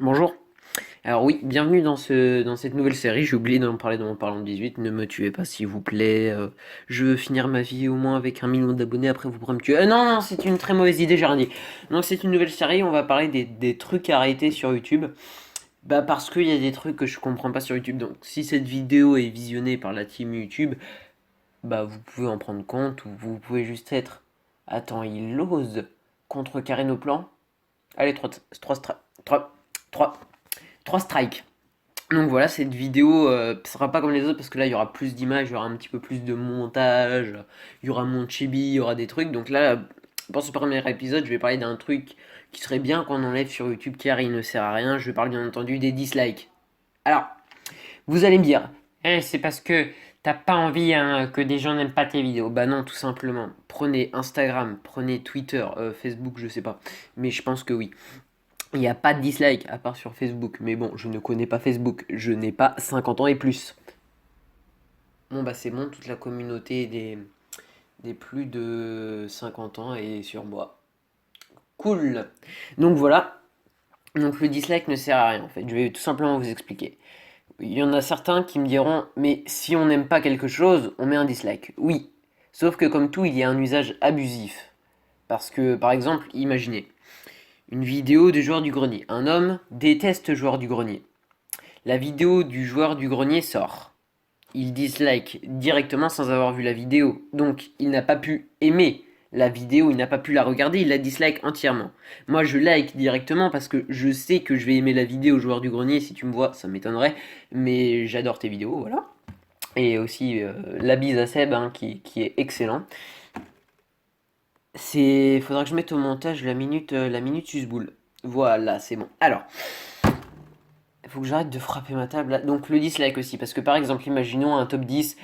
Bonjour. Alors oui, bienvenue dans cette nouvelle série. J'ai oublié d'en parler dans mon parlant 18. Ne me tuez pas s'il vous plaît. Je veux finir ma vie au moins avec 1 million d'abonnés. Après vous pourrez me tuer. Non, non, c'est une très mauvaise idée, j'ai rien dit. Donc c'est une nouvelle série. On va parler des trucs à arrêter sur YouTube. Bah parce qu'il y a des trucs que je comprends pas sur YouTube. Donc si cette vidéo est visionnée par la team YouTube, bah vous pouvez en prendre compte ou vous pouvez juste être. Attends, il ose contrecarrer nos plans. Allez, 3 strikes. Donc voilà, cette vidéo sera pas comme les autres parce que là il y aura plus d'images, il y aura un petit peu plus de montage, il y aura mon chibi, il y aura des trucs. Donc là, pour ce premier épisode, je vais parler d'un truc qui serait bien qu'on enlève sur YouTube car il ne sert à rien. Je parle bien entendu des dislikes. Alors, vous allez me dire, c'est parce que t'as pas envie hein, que des gens n'aiment pas tes vidéos. Bah non, tout simplement. Prenez Instagram, prenez Twitter, Facebook, je sais pas. Mais je pense que oui. Il n'y a pas de dislike à part sur Facebook. Mais bon, je ne connais pas Facebook. Je n'ai pas 50 ans et plus. Bon, bah c'est bon, toute la communauté des plus de 50 ans est sur moi. Cool. Donc voilà. Donc le dislike ne sert à rien en fait. Je vais tout simplement vous expliquer. Il y en a certains qui me diront, mais si on n'aime pas quelque chose, on met un dislike. Oui. Sauf que comme tout, il y a un usage abusif. Parce que, par exemple, imaginez une vidéo de joueur du grenier. Un homme déteste joueur du grenier. La vidéo du joueur du grenier sort. Il dislike directement sans avoir vu la vidéo. Donc il n'a pas pu aimer la vidéo, il n'a pas pu la regarder, il la dislike entièrement. Moi je like directement parce que je sais que je vais aimer la vidéo au joueur du grenier. Si tu me vois, ça m'étonnerait. Mais j'adore tes vidéos, voilà. Et aussi la bise à Seb qui est excellent. Faudra que je mette au montage la minute susboule. Voilà, c'est bon. Alors, il faut que j'arrête de frapper ma table là. Donc le dislike aussi, parce que par exemple, imaginons un top 10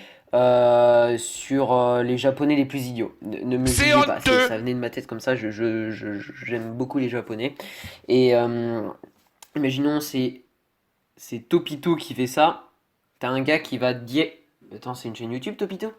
sur les japonais les plus idiots. Ne me C'est jugez pas, honteux! ça venait de ma tête comme ça, j'aime beaucoup les japonais. Et imaginons c'est Topito qui fait ça, t'as un gars qui va te dire... Attends, c'est une chaîne YouTube Topito?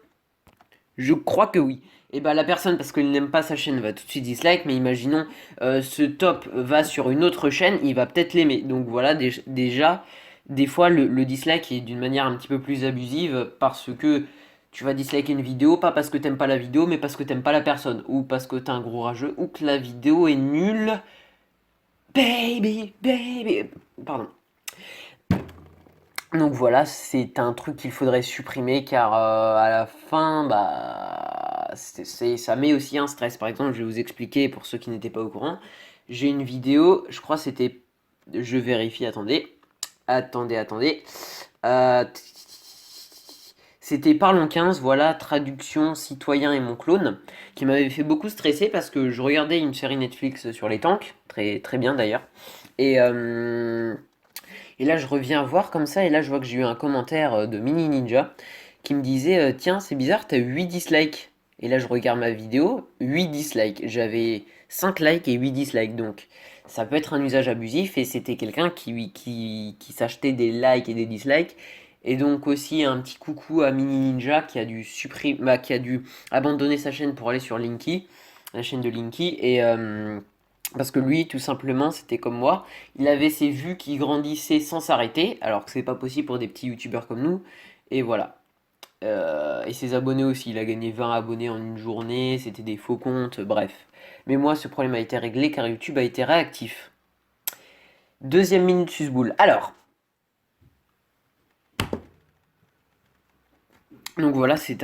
Je crois que oui. Et bah la personne, parce qu'il n'aime pas sa chaîne, va tout de suite dislike, mais imaginons ce top va sur une autre chaîne, il va peut-être l'aimer. Donc voilà, déjà, des fois le dislike est d'une manière un petit peu plus abusive parce que tu vas disliker une vidéo, pas parce que t'aimes pas la vidéo, mais parce que t'aimes pas la personne, ou parce que t'es un gros rageux, ou que la vidéo est nulle. Baby, baby. Pardon. Donc voilà, c'est un truc qu'il faudrait supprimer car à la fin, bah, ça met aussi un stress. Par exemple, je vais vous expliquer pour ceux qui n'étaient pas au courant. J'ai une vidéo, je crois c'était, je vérifie, attendez. Euh, C'était Parlons 15, voilà, traduction citoyen et mon clone, qui m'avait fait beaucoup stresser parce que je regardais une série Netflix sur les tanks, très, très bien d'ailleurs. Et, euh, et là, je reviens voir comme ça, et là, je vois que j'ai eu un commentaire de Mini Ninja qui me disait tiens, c'est bizarre, t'as 8 dislikes. Et là, je regarde ma vidéo, 8 dislikes. J'avais 5 likes et 8 dislikes. Donc, ça peut être un usage abusif, et c'était quelqu'un qui s'achetait des likes et des dislikes. Et donc, aussi, un petit coucou à Mini Ninja qui a dû qui a dû abandonner sa chaîne pour aller sur Linky, la chaîne de Linky. Parce que lui, tout simplement, c'était comme moi. Il avait ses vues qui grandissaient sans s'arrêter, alors que c'est pas possible pour des petits youtubeurs comme nous. Et voilà. Et ses abonnés aussi. Il a gagné 20 abonnés en une journée, c'était des faux comptes, bref. Mais moi, ce problème a été réglé car YouTube a été réactif. Deuxième minute susboule. Alors, donc voilà, c'est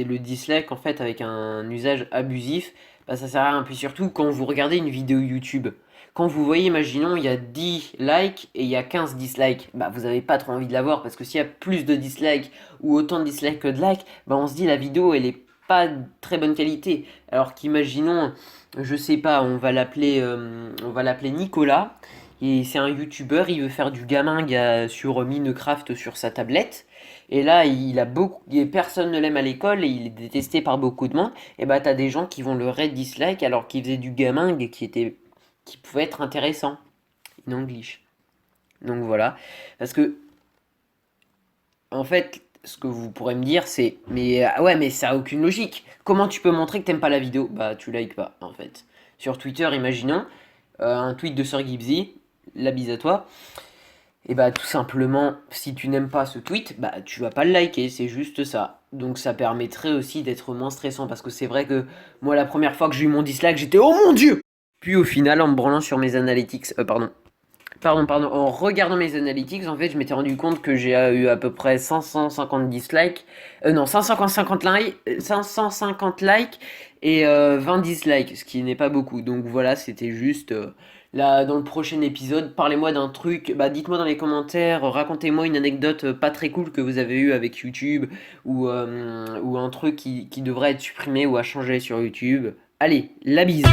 le dislike en fait avec un usage abusif. Bah, ça sert à rien. Puis surtout, quand vous regardez une vidéo YouTube, quand vous voyez, imaginons, il y a 10 likes et il y a 15 dislikes, bah vous avez pas trop envie de la voir parce que s'il y a plus de dislikes ou autant de dislikes que de likes, bah on se dit la vidéo elle est pas de très bonne qualité. Alors qu'imaginons, je sais pas, on va l'appeler Nicolas et c'est un YouTuber, il veut faire du gamin sur Minecraft sur sa tablette. Et là, il a beaucoup, personne ne l'aime à l'école et il est détesté par beaucoup de monde. Et bah, t'as des gens qui vont le raid dislike alors qu'il faisait du gaming et qui pouvait être intéressant in English. Donc voilà. Parce que, en fait, ce que vous pourrez me dire, c'est, mais ouais, mais ça a aucune logique. Comment tu peux montrer que t'aimes pas la vidéo? Bah, tu likes pas, en fait. Sur Twitter, imaginons, un tweet de Sir Gibbsy. la bise à toi. Et bah tout simplement, si tu n'aimes pas ce tweet, bah tu vas pas le liker, c'est juste ça. Donc ça permettrait aussi d'être moins stressant parce que c'est vrai que moi la première fois que j'ai eu mon dislike, j'étais oh mon dieu. Puis au final en me branlant sur mes analytics, pardon, en regardant mes analytics, en fait, je m'étais rendu compte que j'ai eu à peu près 550 dislikes, non, 550 likes et 20 dislikes, ce qui n'est pas beaucoup. Donc voilà, c'était juste là dans le prochain épisode, parlez-moi d'un truc, bah dites-moi dans les commentaires, racontez-moi une anecdote pas très cool que vous avez eue avec YouTube ou un truc qui devrait être supprimé ou à changer sur YouTube. Allez, la bise.